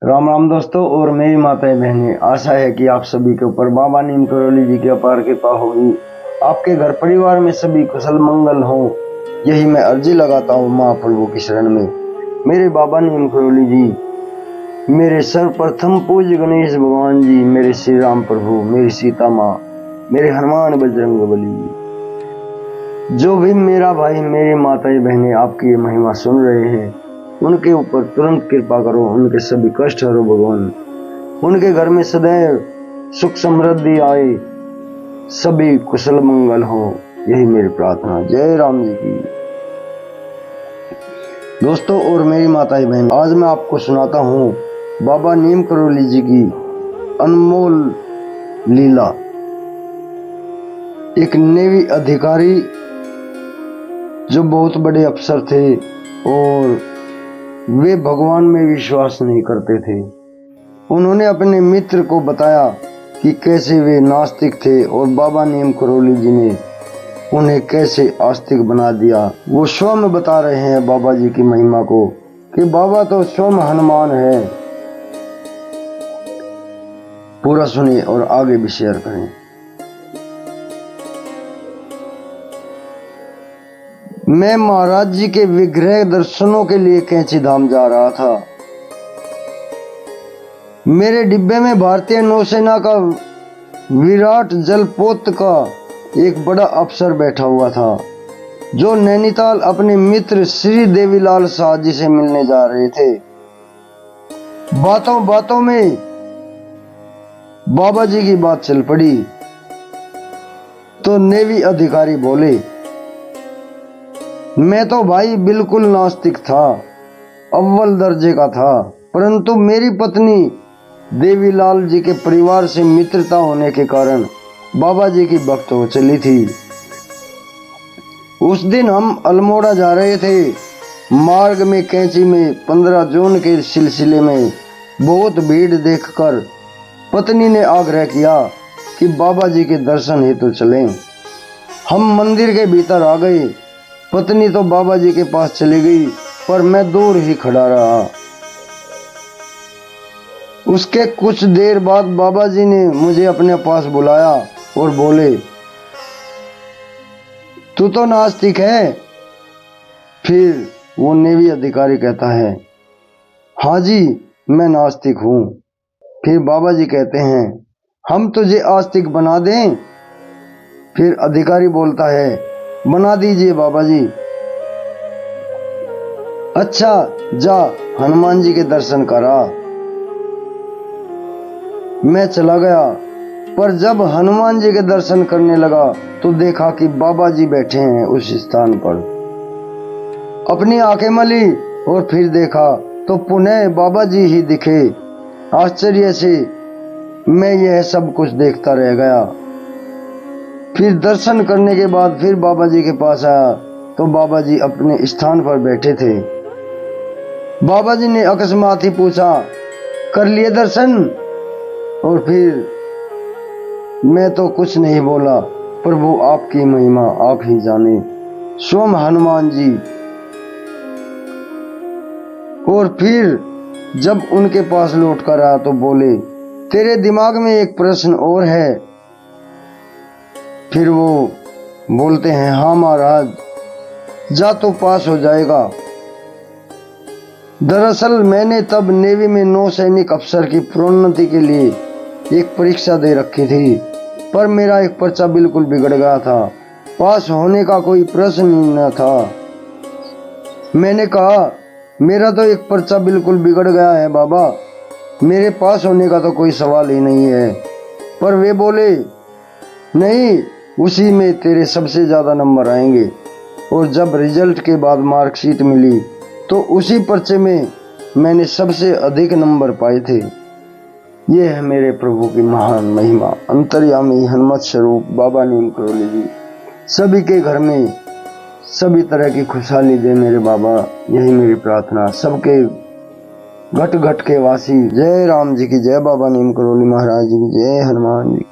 राम राम दोस्तों और मेरी माताएं बहनें, आशा है कि आप सभी के ऊपर बाबा नीम करोली जी की अपार कृपा होगी। आपके घर परिवार में सभी कुशल मंगल हो, यही मैं अर्जी लगाता हूँ महाप्रभु की शरण में। मेरे बाबा नीम करोली जी, मेरे सर्वप्रथम पूज्य गणेश भगवान जी, मेरे श्री राम प्रभु, मेरी सीता माँ, मेरे हनुमान बजरंग बली, जो भी मेरा भाई मेरी माताएं बहनें आपकी ये महिमा सुन रहे हैं, उनके ऊपर तुरंत कृपा करो, उनके सभी कष्ट हरो भगवान, उनके घर में सदैव सुख समृद्धि आए, सभी कुशल मंगल हो, यही मेरी प्रार्थना। जय राम जी की। दोस्तों और मेरी माताएं बहन, आज मैं आपको सुनाता हूँ बाबा नीम करोली जी की अनमोल लीला। एक नेवी अधिकारी जो बहुत बड़े अफसर थे और वे भगवान में विश्वास नहीं करते थे, उन्होंने अपने मित्र को बताया कि कैसे वे नास्तिक थे और बाबा नीम करोली जी ने उन्हें कैसे आस्तिक बना दिया। वो स्वयं बता रहे हैं बाबा जी की महिमा को कि बाबा तो स्वयं हनुमान है। पूरा सुनिए और आगे भी शेयर करें। मैं महाराज जी के विग्रह दर्शनों के लिए कैंची धाम जा रहा था। मेरे डिब्बे में भारतीय नौसेना का विराट जलपोत का एक बड़ा अफसर बैठा हुआ था, जो नैनीताल अपने मित्र श्री देवीलाल शाह जी से मिलने जा रहे थे। बातों बातों में बाबा जी की बात चल पड़ी तो नेवी अधिकारी बोले, मैं तो भाई बिल्कुल नास्तिक था, अव्वल दर्जे का था, परंतु मेरी पत्नी देवीलाल जी के परिवार से मित्रता होने के कारण बाबा जी की भक्त हो चली थी। उस दिन हम अल्मोड़ा जा रहे थे। मार्ग में कैंची में 15 जून के सिलसिले में बहुत भीड़ देखकर पत्नी ने आग्रह किया कि बाबा जी के दर्शन हेतु चलें। हम मंदिर के भीतर आ गए। पत्नी तो बाबा जी के पास चली गई, पर मैं दूर ही खड़ा रहा। उसके कुछ देर बाद बाबा जी ने मुझे अपने पास बुलाया और बोले, तू तो नास्तिक है। फिर वो नेवी अधिकारी कहता है, हाँ जी मैं नास्तिक हूँ। फिर बाबा जी कहते हैं, हम तुझे आस्तिक बना दें। फिर अधिकारी बोलता है, बना दीजिए बाबा जी। अच्छा जा हनुमान जी के दर्शन करा। मैं चला गया, पर जब हनुमान जी के दर्शन करने लगा तो देखा कि बाबा जी बैठे हैं उस स्थान पर। अपनी आंखें मली और फिर देखा तो पुनः बाबा जी ही दिखे। आश्चर्य से मैं यह सब कुछ देखता रह गया। फिर दर्शन करने के बाद फिर बाबा जी के पास आया तो बाबा जी अपने स्थान पर बैठे थे। बाबा जी ने अकस्मात ही पूछा, कर लिए दर्शन? और फिर मैं तो कुछ नहीं बोला, प्रभु आपकी महिमा आप ही जाने, स्वयं हनुमान जी। और फिर जब उनके पास लौट कर आया तो बोले, तेरे दिमाग में एक प्रश्न और है। फिर वो बोलते हैं, हाँ महाराज, जा तो पास हो जाएगा। दरअसल मैंने तब नेवी में नौसैनिक अफसर की प्रोन्नति के लिए एक परीक्षा दे रखी थी, पर मेरा एक पर्चा बिल्कुल बिगड़ गया था। पास होने का कोई प्रश्न ही न था। मैंने कहा, मेरा तो एक पर्चा बिल्कुल बिगड़ गया है बाबा, मेरे पास होने का तो कोई सवाल ही नहीं है। पर वे बोले, नहीं, उसी में तेरे सबसे ज़्यादा नंबर आएंगे। और जब रिजल्ट के बाद मार्कशीट मिली तो उसी पर्चे में मैंने सबसे अधिक नंबर पाए थे। ये है मेरे प्रभु की महान महिमा। अंतर्यामी हनुमत स्वरूप बाबा नीम करोली जी सभी के घर में सभी तरह की खुशहाली दे मेरे बाबा, यही मेरी प्रार्थना। सबके घट घट के वासी। जय राम जी की जय, बाबा नीम करोली महाराज जी की जय, हनुमान जी।